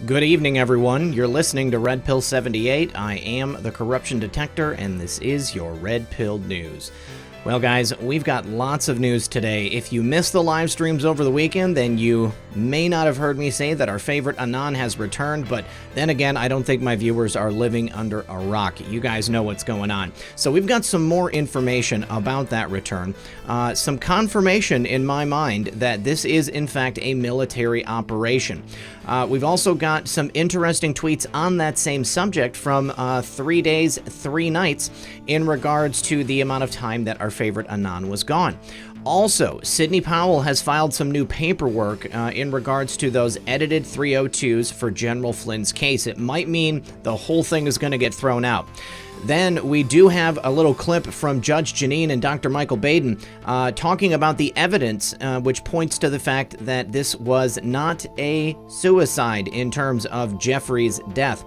Good evening, everyone. You're listening to Red Pill 78. I am the Corruption Detector, and this is your Red Pill News. Well, guys, we've got lots of news today. If you missed the live streams over the weekend, then you may not have heard me say that our favorite Anon has returned, but then again, I don't think my viewers are living under a rock. You guys know what's going on. So we've got some more information about that return. Some confirmation in my mind that this is, in fact, a military operation. We've also got some interesting tweets on that same subject from 3 days, 3 nights in regards to the amount of time that our favorite Anon was gone. Also, Sidney Powell has filed some new paperwork in regards to those edited 302s for General Flynn's case. It might mean the whole thing is going to get thrown out. Then we do have a little clip from Judge Janine and Dr. Michael Baden talking about the evidence which points to the fact that this was not a suicide in terms of Jeffrey's death.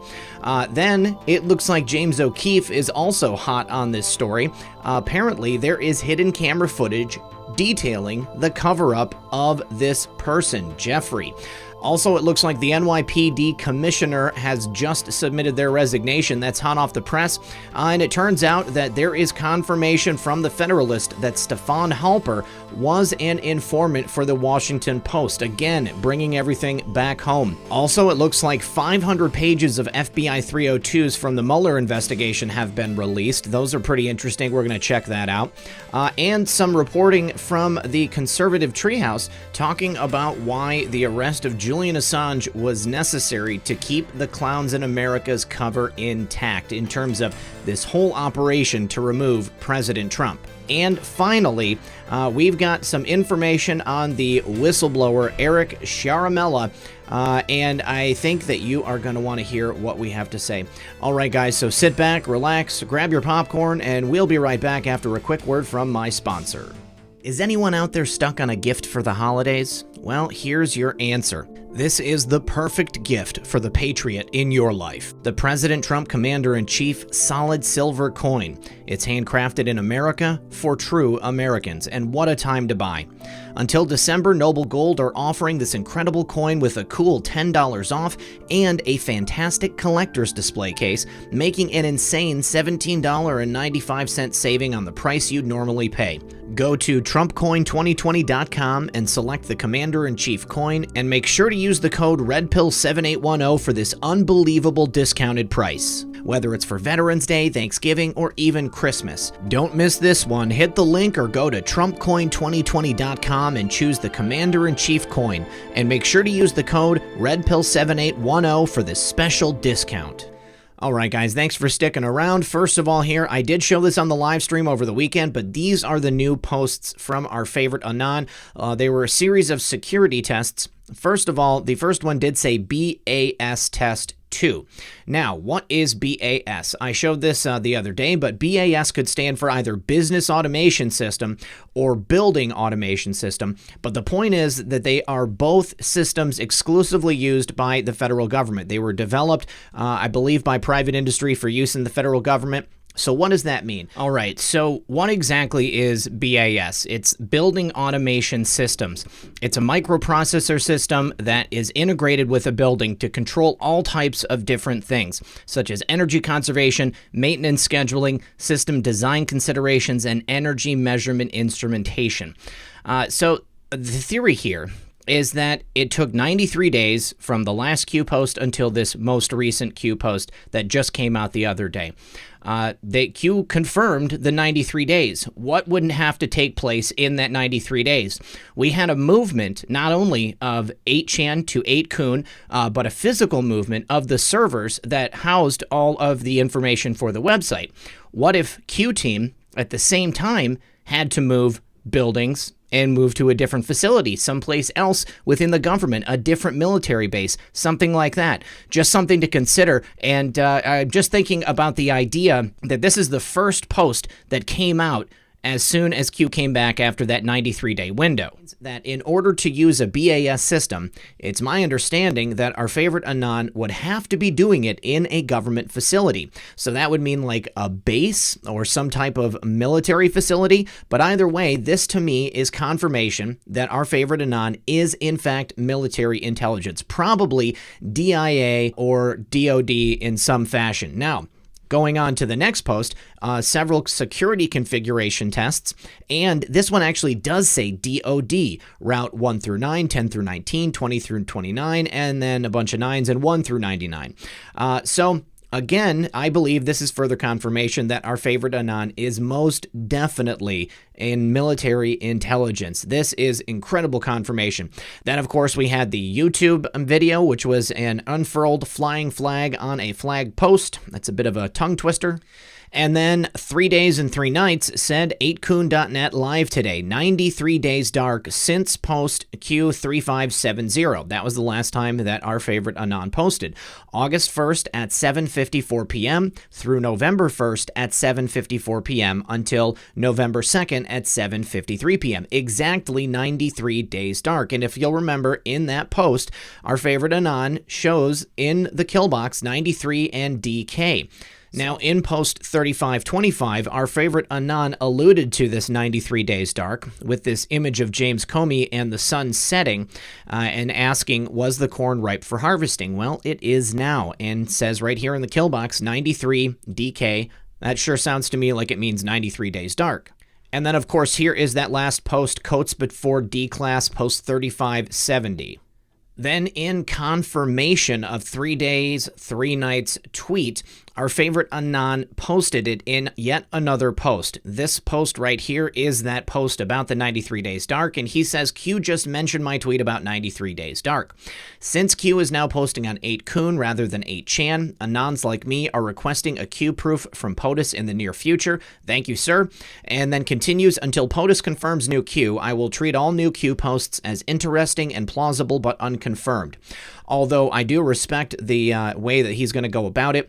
Then it looks like James O'Keefe is also hot on this story. Apparently, there is hidden camera footage detailing the cover-up of this person, Jeffrey. Also, it looks like the NYPD commissioner has just submitted their resignation. That's hot off the press. And it turns out that there is confirmation from the Federalist that Stefan Halper was an informant for the Washington Post. Again, bringing everything back home. Also, it looks like 500 pages of FBI 302s from the Mueller investigation have been released. Those are pretty interesting. We're going to check that out. And some reporting from the conservative treehouse talking about why the arrest of Julian Assange was necessary to keep the clowns in America's cover intact in terms of this whole operation to remove President Trump. And finally, we've got some information on the whistleblower Eric Sharamella, and I think that you are going to want to hear what we have to say. All right, guys, so sit back, relax, grab your popcorn, and we'll be right back after a quick word from my sponsor. Is anyone out there stuck on a gift for the holidays? Well, here's your answer. This is the perfect gift for the patriot in your life. The President Trump Commander-in-Chief Solid Silver Coin. It's handcrafted in America for true Americans, and what a time to buy. Until December, Noble Gold are offering this incredible coin with a cool $10 off and a fantastic collector's display case, making an insane $17.95 saving on the price you'd normally pay. Go to TrumpCoin2020.com and select the Commander-in-Chief coin, and make sure to use the code REDPILL7810 for this unbelievable discounted price. Whether it's for Veterans Day, Thanksgiving, or even Christmas. Don't miss this one. Hit the link or go to TrumpCoin2020.com and choose the Commander-in-Chief coin, and make sure to use the code REDPILL7810 for this special discount. All right, guys, thanks for sticking around. First of all here, I did show this on the live stream over the weekend, but these are the new posts from our favorite Anon. They were a series of security tests. First of all, the first one did say BAS test 2. Now, what is BAS? I showed this the other day, but BAS could stand for either Business Automation System or Building Automation System. But the point is that they are both systems exclusively used by the federal government. They were developed, I believe, by private industry for use in the federal government. So what does that mean? All right, so what exactly is BAS? It's Building Automation Systems. It's a microprocessor system that is integrated with a building to control all types of different things, such as energy conservation, maintenance scheduling, system design considerations, and energy measurement instrumentation. So the theory here is that it took 93 days from the last Q post until this most recent Q post that just came out the other day. The Q confirmed the 93 days. What wouldn't have to take place in that 93 days? We had a movement not only of 8chan to 8kun, but a physical movement of the servers that housed all of the information for the website. What if Q team at the same time had to move buildings and move to a different facility, someplace else within the government, a different military base, something like that? Just something to consider. And I'm just thinking about the idea that this is the first post that came out as soon as Q came back after that 93-day window. That in order to use a BAS system, it's my understanding that our favorite Anon would have to be doing it in a government facility. So that would mean like a base or some type of military facility. But either way, this to me is confirmation that our favorite Anon is in fact military intelligence, probably DIA or DOD in some fashion. Now, going on to the next post, several security configuration tests, and this one actually does say DOD, route 1 through 9, 10 through 19, 20 through 29, and then a bunch of 9s and 1 through 99. So again, I believe this is further confirmation that our favorite Anon is most definitely in military intelligence. This is incredible confirmation. Then, of course, we had the YouTube video, which was an unfurled flying flag on a flag post. That's a bit of a tongue twister. And then 3 days and 3 nights said 8kun.net live today. 93 days dark since post Q3570. That was the last time that our favorite Anon posted. August 1st at 7:54 p.m. through November 1st at 7:54 p.m. until November 2nd at 7:53 p.m. Exactly 93 days dark. And if you'll remember, in that post, our favorite Anon shows in the kill box 93 and DK. Now, in post 3525, our favorite Anon alluded to this 93 days dark with this image of James Comey and the sun setting and asking, was the corn ripe for harvesting? Well, it is now, and says right here in the kill box, 93 DK. That sure sounds to me like it means 93 days dark. And then, of course, here is that last post, Coats before D-Class, post 3570. Then, in confirmation of 3 days, 3 nights tweet, our favorite Anon posted it in yet another post. This post right here is that post about the 93 days dark, and he says, Q just mentioned my tweet about 93 days dark. Since Q is now posting on 8kun rather than 8chan, Anons like me are requesting a Q proof from POTUS in the near future. Thank you, sir. And then continues, until POTUS confirms new Q, I will treat all new Q posts as interesting and plausible but unconfirmed. Although I do respect the way that he's going to go about it,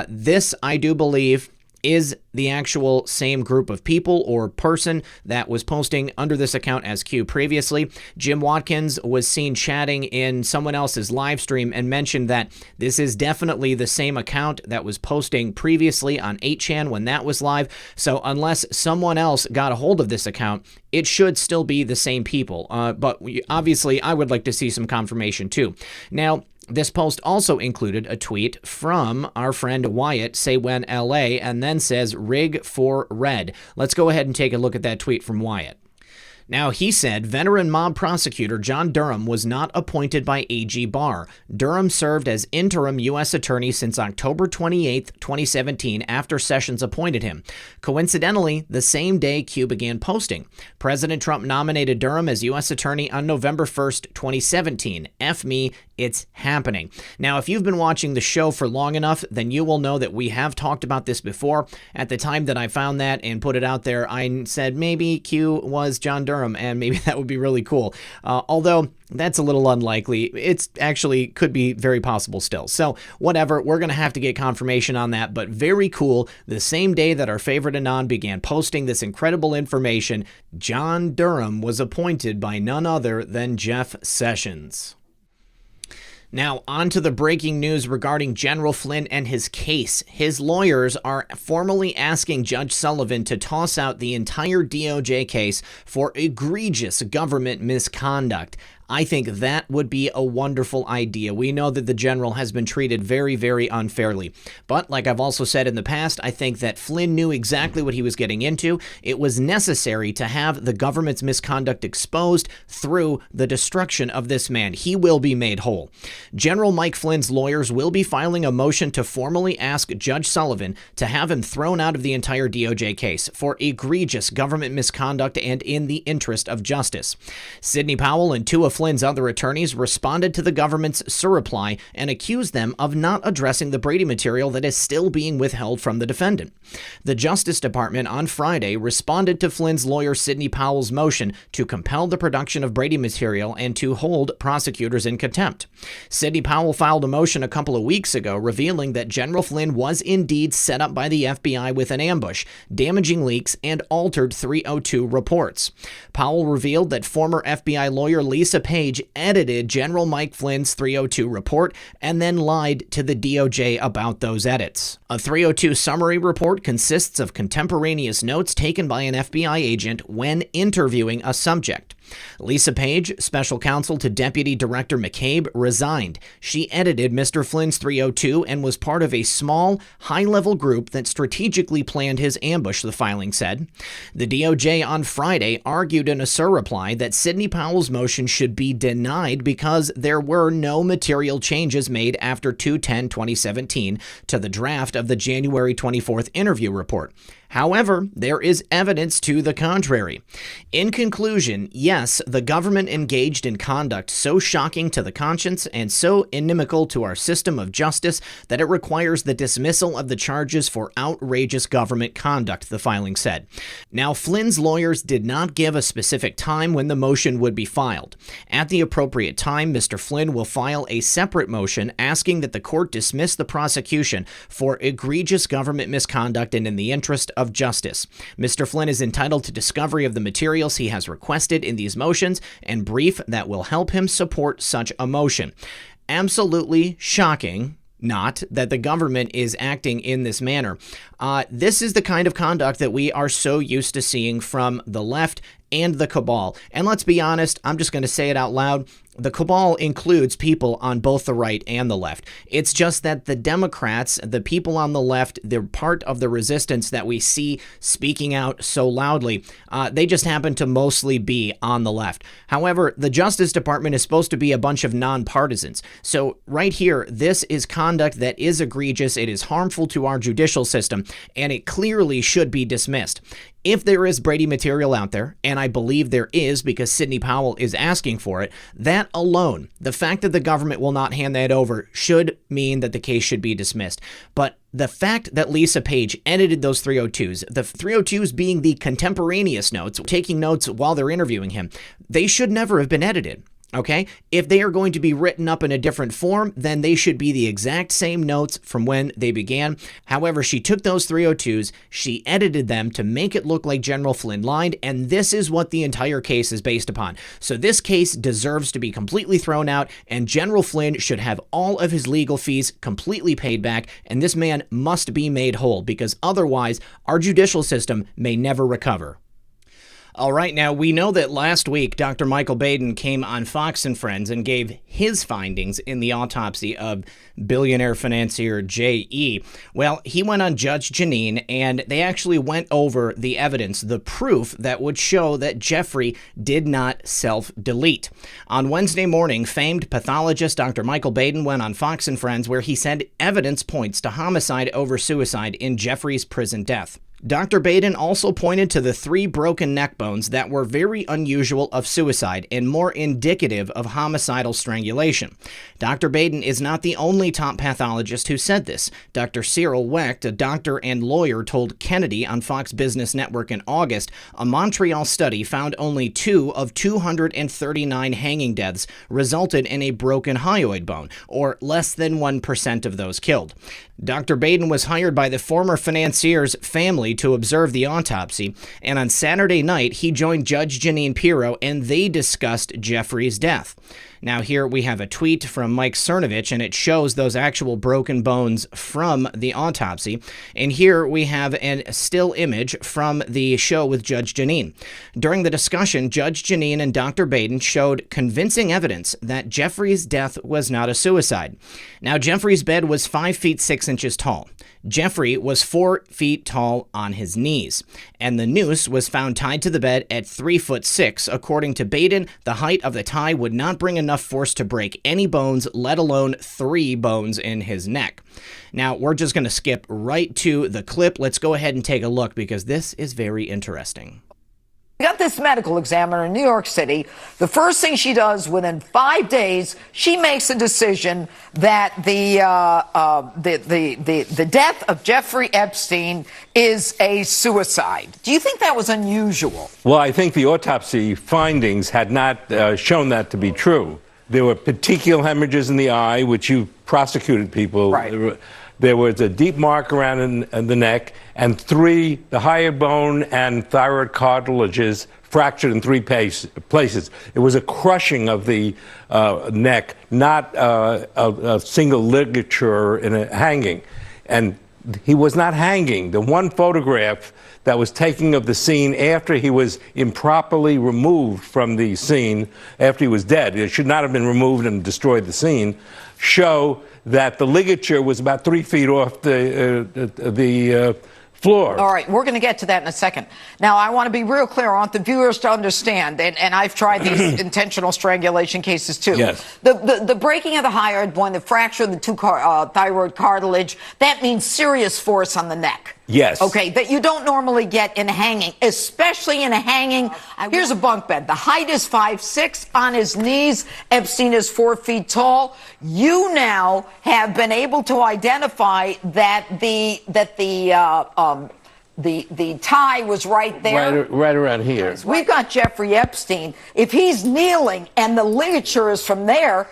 this, I do believe, is the actual same group of people or person that was posting under this account as Q previously. Jim Watkins was seen chatting in someone else's live stream and mentioned that this is definitely the same account that was posting previously on 8chan when that was live. So unless someone else got a hold of this account, it should still be the same people. But obviously, I would like to see some confirmation too. Now, this post also included a tweet from our friend Wyatt, say when LA, and then says rig for red. Let's go ahead and take a look at that tweet from Wyatt. Now, he said, veteran mob prosecutor John Durham was not appointed by AG Barr. Durham served as interim U.S. attorney since October 28, 2017, after Sessions appointed him. Coincidentally, the same day Q began posting. President Trump nominated Durham as U.S. attorney on November 1st, 2017. F me, it's happening. Now, if you've been watching the show for long enough, then you will know that we have talked about this before. At the time that I found that and put it out there, I said maybe Q was John Durham, and maybe that would be really cool. Although that's a little unlikely. It's actually could be very possible still. So whatever, we're going to have to get confirmation on that, but very cool. The same day that our favorite Anon began posting this incredible information, John Durham was appointed by none other than Jeff Sessions. Now, on to the breaking news regarding General Flynn and his case. His lawyers are formally asking Judge Sullivan to toss out the entire DOJ case for egregious government misconduct. I think that would be a wonderful idea. We know that the general has been treated very, very unfairly. But like I've also said in the past, I think that Flynn knew exactly what he was getting into. It was necessary to have the government's misconduct exposed through the destruction of this man. He will be made whole. General Mike Flynn's lawyers will be filing a motion to formally ask Judge Sullivan to have him thrown out of the entire DOJ case for egregious government misconduct and in the interest of justice. Sidney Powell and two of Flynn's other attorneys responded to the government's surreply and accused them of not addressing the Brady material that is still being withheld from the defendant. The Justice Department on Friday responded to Flynn's lawyer Sidney Powell's motion to compel the production of Brady material and to hold prosecutors in contempt. Sidney Powell filed a motion a couple of weeks ago revealing that General Flynn was indeed set up by the FBI with an ambush, damaging leaks, and altered 302 reports. Powell revealed that former FBI lawyer Lisa Page edited General Mike Flynn's 302 report and then lied to the DOJ about those edits. A 302 summary report consists of contemporaneous notes taken by an FBI agent when interviewing a subject. Lisa Page, special counsel to Deputy Director McCabe, resigned. She edited Mr. Flynn's 302 and was part of a small, high-level group that strategically planned his ambush, the filing said. The DOJ on Friday argued in a surreply that Sidney Powell's motion should be denied because there were no material changes made after 2/10/2017 to the draft of the January 24th interview report. However, there is evidence to the contrary. In conclusion, yes, the government engaged in conduct so shocking to the conscience and so inimical to our system of justice that it requires the dismissal of the charges for outrageous government conduct, the filing said. Now, Flynn's lawyers did not give a specific time when the motion would be filed. At the appropriate time, Mr. Flynn will file a separate motion asking that the court dismiss the prosecution for egregious government misconduct and in the interest of justice. Mr. Flynn is entitled to discovery of the materials he has requested in these motions and brief that will help him support such a motion. Absolutely shocking. Not that the government is acting in this manner. This is the kind of conduct that we are so used to seeing from the left and the cabal. And let's be honest, I'm just going to say it out loud. The cabal includes people on both the right and the left. It's just that the Democrats, the people on the left, they're part of the resistance that we see speaking out so loudly. They just happen to mostly be on the left. However, the Justice Department is supposed to be a bunch of nonpartisans. So right here, this is conduct that is egregious. It is harmful to our judicial system, and it clearly should be dismissed. If there is Brady material out there, and I believe there is because Sidney Powell is asking for it, that alone, the fact that the government will not hand that over should mean that the case should be dismissed. But the fact that Lisa Page edited those 302s, the 302s being the contemporaneous notes, taking notes while they're interviewing him, they should never have been edited. Okay, if they are going to be written up in a different form, then they should be the exact same notes from when they began. However, she took those 302s, she edited them to make it look like General Flynn lied, and this is what the entire case is based upon. So this case deserves to be completely thrown out, and General Flynn should have all of his legal fees completely paid back, and this man must be made whole, because otherwise our judicial system may never recover. All right, now we know that last week Dr. Michael Baden came on Fox and Friends and gave his findings in the autopsy of billionaire financier J.E. Well, he went on Judge Jeanine, and they actually went over the evidence, the proof that would show that Jeffrey did not self-delete. On Wednesday morning, famed pathologist Dr. Michael Baden went on Fox and Friends where he said evidence points to homicide over suicide in Jeffrey's prison death. Dr. Baden also pointed to the 3 broken neck bones that were very unusual of suicide and more indicative of homicidal strangulation. Dr. Baden is not the only top pathologist who said this. Dr. Cyril Wecht, a doctor and lawyer, told Kennedy on Fox Business Network in August a Montreal study found only 2 of 239 hanging deaths resulted in a broken hyoid bone, or less than 1% of those killed. Dr. Baden was hired by the former financier's family to observe the autopsy, and on Saturday night, he joined Judge Jeanine Pirro, and they discussed Jeffrey's death. Now here we have a tweet from Mike Cernovich, and it shows those actual broken bones from the autopsy. And here we have a still image from the show with Judge Jeanine. During the discussion, Judge Jeanine and Dr. Baden showed convincing evidence that Jeffrey's death was not a suicide. Now, Jeffrey's bed was 5 feet 6 inches tall. Jeffrey was 4 feet tall on his knees, and the noose was found tied to the bed at 3'6". According to Baden, the height of the tie would not bring enough force to break any bones, let alone 3 bones in his neck. Now, we're just going to skip right to the clip. Let's go ahead and take a look because this is very interesting. got this medical examiner in New York City. The first thing she does within 5 days, she makes a decision that the death of Jeffrey Epstein is a suicide. Do you think that was unusual? Well, I think the autopsy findings had not shown that to be true. There were petechial hemorrhages in the eye, which you prosecuted people. Right. There was a deep mark around in the neck, and the hyoid bone and thyroid cartilages fractured in 3 places. It was a crushing of the neck, not a single ligature in a hanging. And he was not hanging. The one photograph that was taken of the scene after he was improperly removed from the scene, after he was dead, it should not have been removed and destroyed the scene, show that the ligature was about 3 feet off the floor. All right, we're going to get to that in a second. Now, I want to be real clear. I want the viewers to understand, and I've tried these intentional strangulation cases too. Yes. The breaking of the hyoid bone, the fracture of the thyroid cartilage, that means serious force on the neck. Yes. Okay, that you don't normally get in hanging, especially in a hanging. Here's a bunk bed. The height is 5'6" on his knees. Epstein is 4 feet tall. You now have been able to identify that the tie was right there. Right around here. We've got Jeffrey Epstein. If he's kneeling and the ligature is from there,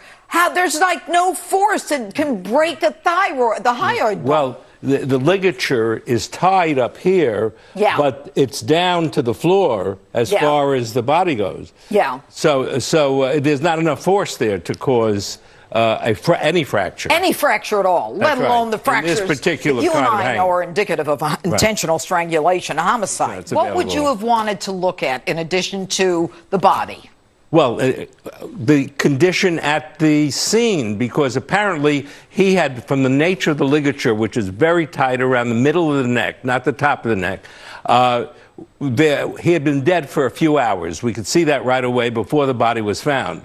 there's like no force that can break the hyoid bone. Well, the ligature is tied up here, but it's down to the floor as far as the body goes. Yeah. So there's not enough force there to cause any fracture. Any fracture at all, let alone the fractures in this particular that you kind and of I hanging know are indicative of intentional strangulation, a homicide. What would you have wanted to look at in addition to the body? Well, the condition at the scene, because apparently he had, from the nature of the ligature, which is very tight around the middle of the neck, not the top of the neck, he had been dead for a few hours. We could see that right away before the body was found.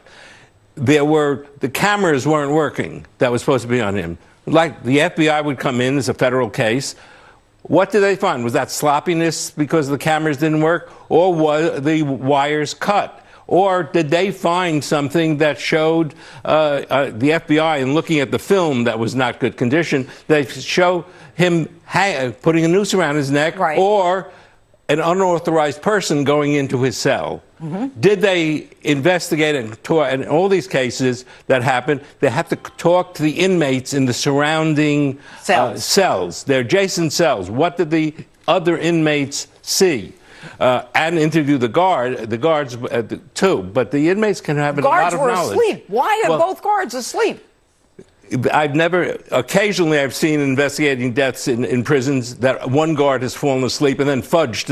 The cameras weren't working that was supposed to be on him. Like the FBI would come in as a federal case. What did they find? Was that sloppiness because the cameras didn't work? Or was the wires cut? Or did they find something that showed the FBI, in looking at the film that was not good condition, they show him putting a noose around his neck, or an unauthorized person going into his cell? Did they investigate and in all these cases that happened, they have to talk to the inmates in the surrounding cells, their adjacent cells. What did the other inmates see? And interview the guards too. But the inmates can have a lot of knowledge. Guards were asleep. Why are both guards asleep? Occasionally I've seen investigating deaths in prisons that one guard has fallen asleep and then fudged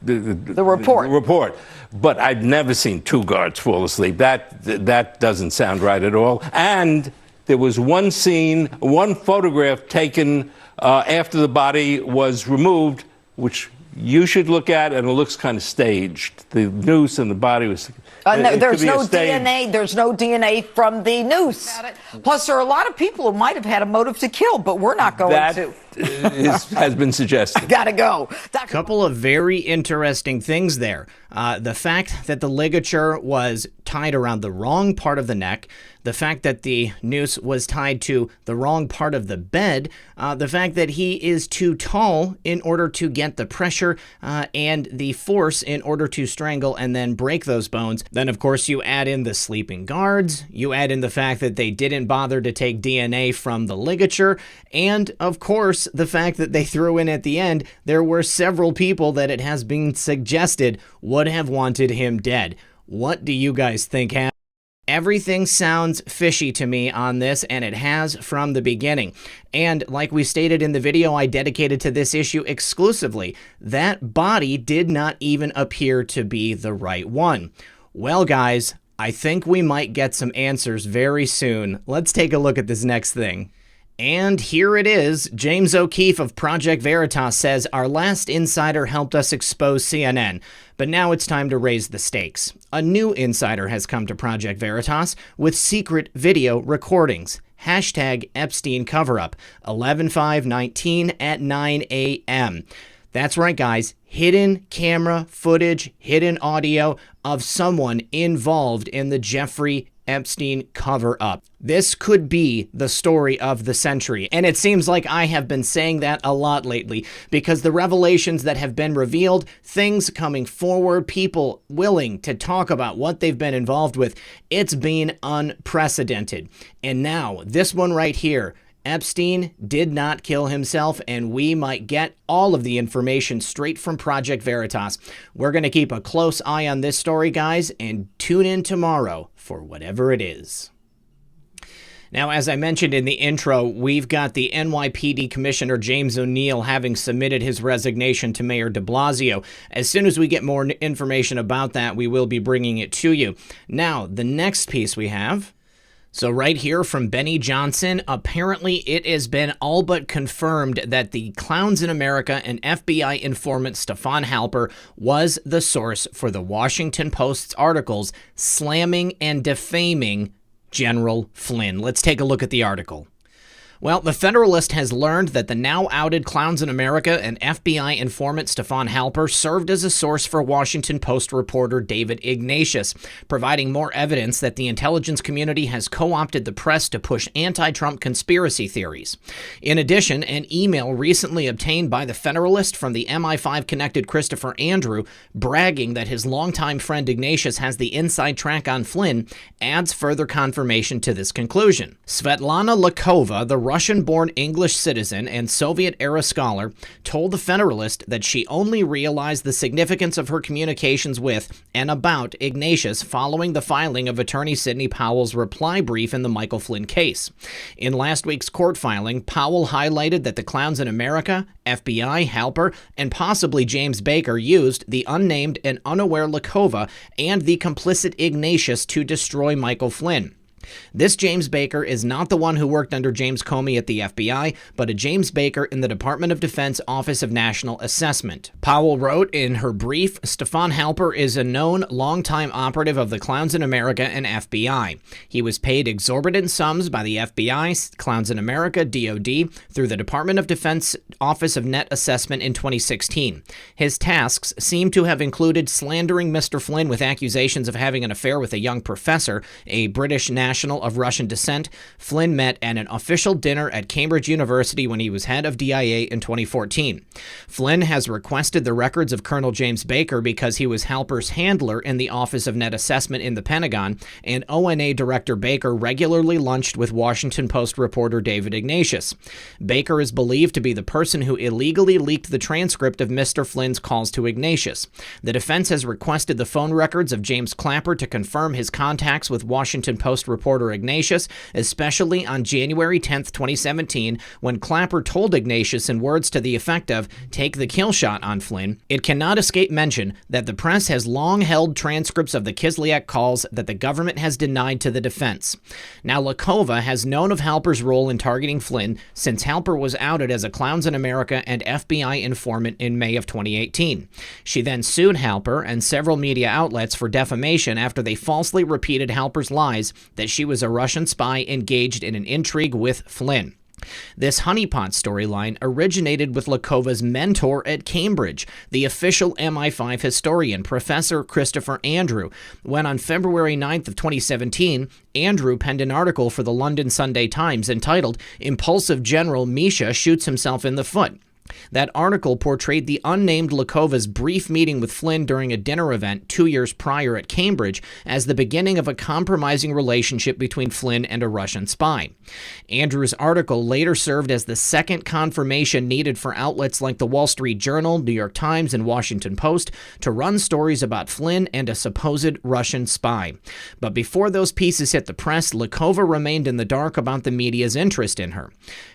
the report. But I've never seen 2 guards fall asleep. That doesn't sound right at all. And there was one photograph taken after the body was removed, which you should look at, and it looks kind of staged. The noose and the body was. There's no DNA. There's no DNA from the noose. Plus, there are a lot of people who might have had a motive to kill, but we're not going to. Has been suggested. Gotta go. A couple of very interesting things there. The fact that the ligature was tied around the wrong part of the neck, the fact that the noose was tied to the wrong part of the bed, the fact that he is too tall in order to get the pressure and the force in order to strangle and then break those bones. Then, of course, you add in the sleeping guards, you add in the fact that they didn't bother to take DNA from the ligature, and, of course, the fact that they threw in at the end, there were several people that it has been suggested would have wanted him dead. What do you guys think happened? Everything sounds fishy to me on this, and it has from the beginning. And like we stated in the video I dedicated to this issue exclusively, that body did not even appear to be the right one. Well, guys, I think we might get some answers very soon. Let's take a look at this next thing. And here it is. James O'Keefe of Project Veritas says, our last insider helped us expose CNN, but now it's time to raise the stakes. A new insider has come to Project Veritas with secret video recordings. Hashtag Epstein cover-up, 11/5/19 at 9 a.m. That's right, guys. Hidden camera footage, hidden audio of someone involved in the Jeffrey Epstein cover-up. This could be the story of the century. And it seems like I have been saying that a lot lately because the revelations that have been revealed, things coming forward, people willing to talk about what they've been involved with, it's been unprecedented. And now, this one right here, Epstein did not kill himself, and we might get all of the information straight from Project Veritas. We're going to keep a close eye on this story, guys, and tune in tomorrow for whatever it is. Now, as I mentioned in the intro, we've got the NYPD Commissioner James O'Neill having submitted his resignation to Mayor de Blasio. As soon as we get more information about that, we will be bringing it to you. Now, the next piece we have... So right here from Benny Johnson, apparently it has been all but confirmed that the Clowns in America and FBI informant Stefan Halper was the source for the Washington Post's articles slamming and defaming General Flynn. Let's take a look at the article. Well, the Federalist has learned that the now outed Clowns in America and FBI informant Stefan Halper served as a source for Washington Post reporter David Ignatius, providing more evidence that the intelligence community has co-opted the press to push anti-Trump conspiracy theories. In addition, an email recently obtained by the Federalist from the MI5-connected Christopher Andrew, bragging that his longtime friend Ignatius has the inside track on Flynn, adds further confirmation to this conclusion. Svetlana Lakova, the Russian-born English citizen and Soviet-era scholar, told the Federalist that she only realized the significance of her communications with and about Ignatius following the filing of attorney Sidney Powell's reply brief in the Michael Flynn case. In last week's court filing, Powell highlighted that the Clowns in America, FBI, Halper, and possibly James Baker used the unnamed and unaware Lakova and the complicit Ignatius to destroy Michael Flynn. This James Baker is not the one who worked under James Comey at the FBI, but a James Baker in the Department of Defense Office of National Assessment. Powell wrote in her brief, Stefan Halper is a known longtime operative of the Clowns in America and FBI. He was paid exorbitant sums by the FBI, Clowns in America, DOD, through the Department of Defense Office of Net Assessment in 2016. His tasks seem to have included slandering Mr. Flynn with accusations of having an affair with a young professor, a British national of Russian descent. Flynn met at an official dinner at Cambridge University when he was head of DIA in 2014. Flynn has requested the records of Colonel James Baker because he was Halper's handler in the Office of Net Assessment in the Pentagon, and ONA Director Baker regularly lunched with Washington Post reporter David Ignatius. Baker is believed to be the person who illegally leaked the transcript of Mr. Flynn's calls to Ignatius. The defense has requested the phone records of James Clapper to confirm his contacts with Washington Post reporter Ignatius, especially on January 10, 2017, when Clapper told Ignatius in words to the effect of, "Take the kill shot on Flynn." It cannot escape mention that the press has long held transcripts of the Kislyak calls that the government has denied to the defense. Now, Lakova has known of Halper's role in targeting Flynn since Halper was outed as a Clowns in America and FBI informant in May of 2018. She then sued Halper and several media outlets for defamation after they falsely repeated Halper's lies that she was a Russian spy engaged in an intrigue with Flynn. This honeypot storyline originated with Lakova's mentor at Cambridge, the official MI5 historian, Professor Christopher Andrew, when on February 9th of 2017, Andrew penned an article for the London Sunday Times entitled, "Impulsive General Misha Shoots Himself in the Foot." That article portrayed the unnamed Lakova's brief meeting with Flynn during a dinner event 2 years prior at Cambridge as the beginning of a compromising relationship between Flynn and a Russian spy. Andrew's article later served as the second confirmation needed for outlets like the Wall Street Journal, New York Times, and Washington Post to run stories about Flynn and a supposed Russian spy. But before those pieces hit the press, Lakova remained in the dark about the media's interest in her.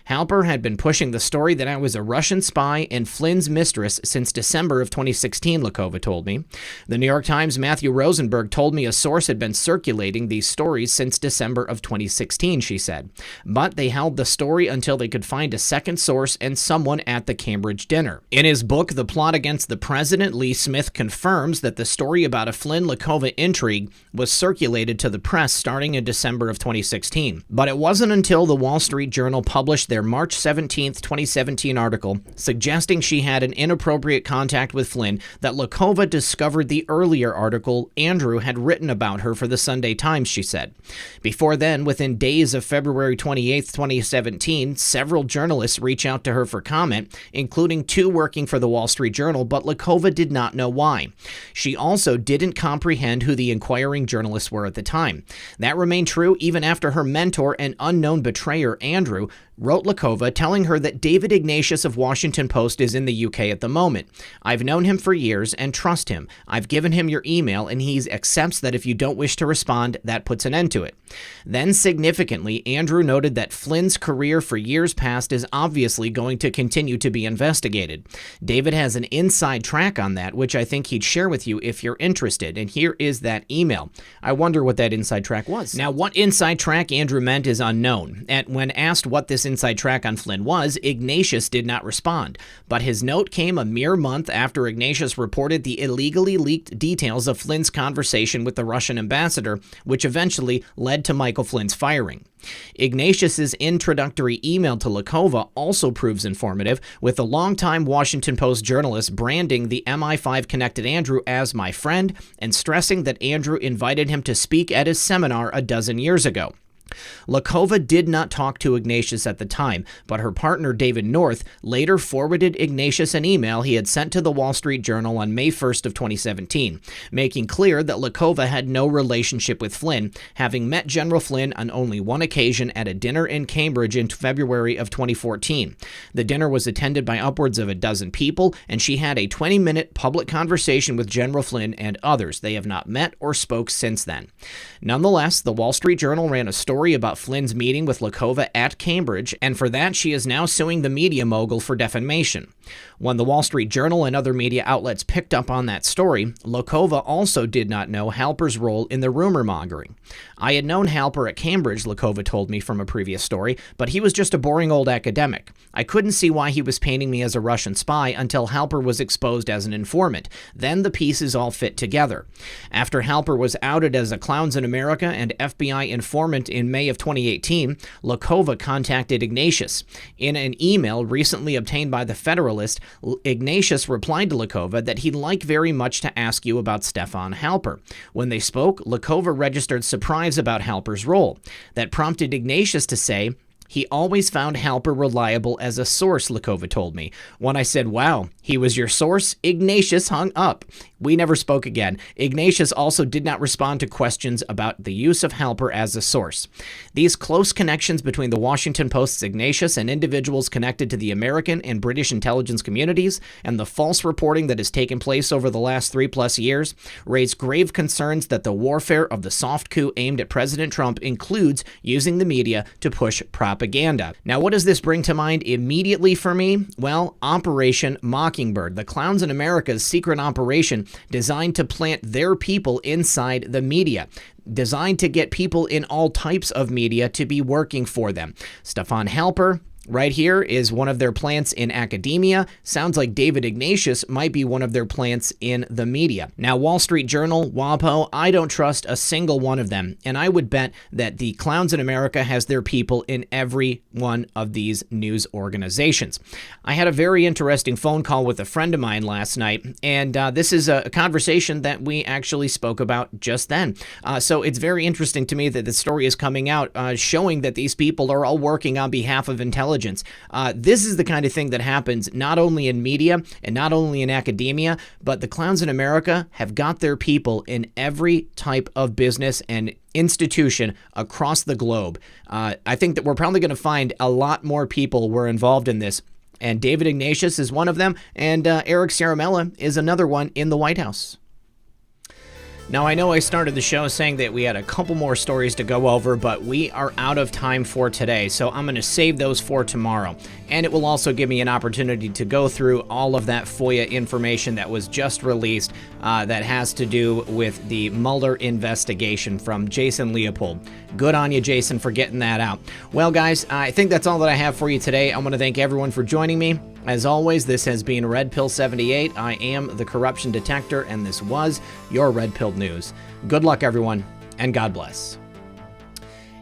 Halper had been pushing the story that I was a Russian spy and Flynn's mistress since December of 2016, Lakova told me. The New York Times' Matthew Rosenberg told me a source had been circulating these stories since December of 2016, she said. But they held the story until they could find a second source and someone at the Cambridge dinner. In his book, The Plot Against the President, Lee Smith confirms that the story about a Flynn-Lakova intrigue was circulated to the press starting in December of 2016. But it wasn't until the Wall Street Journal published their March 17, 2017 article, suggesting she had an inappropriate contact with Flynn, that Lakova discovered the earlier article Andrew had written about her for the Sunday Times, she said. Before then, within days of February 28, 2017, several journalists reached out to her for comment, including 2 working for the Wall Street Journal, but Lakova did not know why. She also didn't comprehend who the inquiring journalists were at the time. That remained true even after her mentor and unknown betrayer, Andrew, wrote Lakova telling her that David Ignatius of Washington Post is in the UK at the moment. I've known him for years and trust him. I've given him your email and he accepts that if you don't wish to respond, that puts an end to it. Then significantly, Andrew noted that Flynn's career for years past is obviously going to continue to be investigated. David has an inside track on that, which I think he'd share with you if you're interested. And here is that email. I wonder what that inside track was. Now, what inside track Andrew meant is unknown. And when asked what this inside track on Flynn was, Ignatius did not respond. But his note came a mere month after Ignatius reported the illegally leaked details of Flynn's conversation with the Russian ambassador, which eventually led to Michael Flynn's firing. Ignatius's introductory email to Lakova also proves informative, with a longtime Washington Post journalist branding the MI5-connected Andrew as my friend and stressing that Andrew invited him to speak at his seminar a dozen years ago. Lakova did not talk to Ignatius at the time, but her partner David North later forwarded Ignatius an email he had sent to the Wall Street Journal on May 1st of 2017, making clear that Lakova had no relationship with Flynn, having met General Flynn on only one occasion at a dinner in Cambridge in February of 2014. The dinner was attended by upwards of a dozen people, and she had a 20-minute public conversation with General Flynn and others. They have not met or spoke since then. Nonetheless, the Wall Street Journal ran a story about Flynn's meeting with Lakova at Cambridge, and for that she is now suing the media mogul for defamation. When the Wall Street Journal and other media outlets picked up on that story, Lakova also did not know Halper's role in the rumor mongering. I had known Halper at Cambridge, Lakova told me from a previous story, but he was just a boring old academic. I couldn't see why he was painting me as a Russian spy until Halper was exposed as an informant. Then the pieces all fit together. After Halper was outed as a Clowns in America and FBI informant in May of 2018, Lakova contacted Ignatius. In an email recently obtained by the Federalist, Ignatius replied to Lakova that he'd like very much to ask you about Stefan Halper. When they spoke, Lakova registered surprise about Halper's role. That prompted Ignatius to say, "He always found Halper reliable as a source," Lakova told me. When I said, "Wow, he was your source?" Ignatius hung up. We never spoke again. Ignatius also did not respond to questions about the use of Halper as a source. These close connections between the Washington Post's Ignatius and individuals connected to the American and British intelligence communities, and the false reporting that has taken place over the last 3+ years, raise grave concerns that the warfare of the soft coup aimed at President Trump includes using the media to push propaganda. Now, what does this bring to mind immediately for me? Well, Operation Mockingbird, the Clowns in America's secret operation designed to plant their people inside the media, designed to get people in all types of media to be working for them. Stefan Halper, right here, is one of their plants in academia. Sounds like David Ignatius might be one of their plants in the media. Now, Wall Street Journal, WaPo, I don't trust a single one of them, and I would bet that the Clowns in America has their people in every one of these news organizations. I had a very interesting phone call with a friend of mine last night, and this is a conversation that we actually spoke about just then. So it's very interesting to me that the story is coming out showing that these people are all working on behalf of intelligence. This is the kind of thing that happens not only in media and not only in academia, but the Clowns in America have got their people in every type of business and institution across the globe. I think that we're probably going to find a lot more people were involved in this, and David Ignatius is one of them, and Eric Ciaramella is another one in the White House. Now, I know I started the show saying that we had a couple more stories to go over, but we are out of time for today, so I'm going to save those for tomorrow. And it will also give me an opportunity to go through all of that FOIA information that was just released that has to do with the Mueller investigation from Jason Leopold. Good on you, Jason, for getting that out. Well, guys, I think that's all that I have for you today. I want to thank everyone for joining me. As always, this has been Red Pill 78. I am the Corruption Detector, and this was your Red Pill News. Good luck, everyone, and God bless.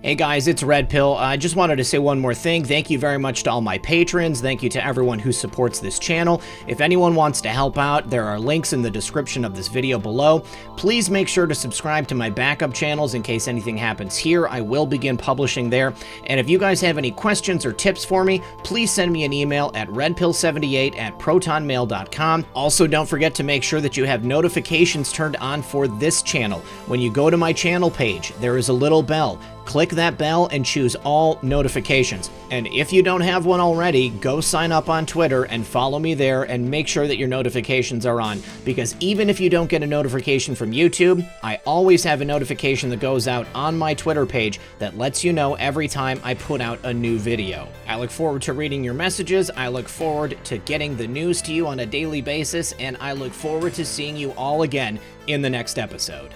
Hey guys, it's Red Pill. I just wanted to say one more thing. Thank you very much to all my patrons. Thank you to everyone who supports this channel. If anyone wants to help out, there are links in the description of this video below. Please make sure to subscribe to my backup channels in case anything happens here. I will begin publishing there. And if you guys have any questions or tips for me, please send me an email at redpill78@protonmail.com. Also, don't forget to make sure that you have notifications turned on for this channel. When you go to my channel page, there is a little bell. Click that bell and choose all notifications. And if you don't have one already, go sign up on Twitter and follow me there and make sure that your notifications are on. Because even if you don't get a notification from YouTube, I always have a notification that goes out on my Twitter page that lets you know every time I put out a new video. I look forward to reading your messages. I look forward to getting the news to you on a daily basis. And I look forward to seeing you all again in the next episode.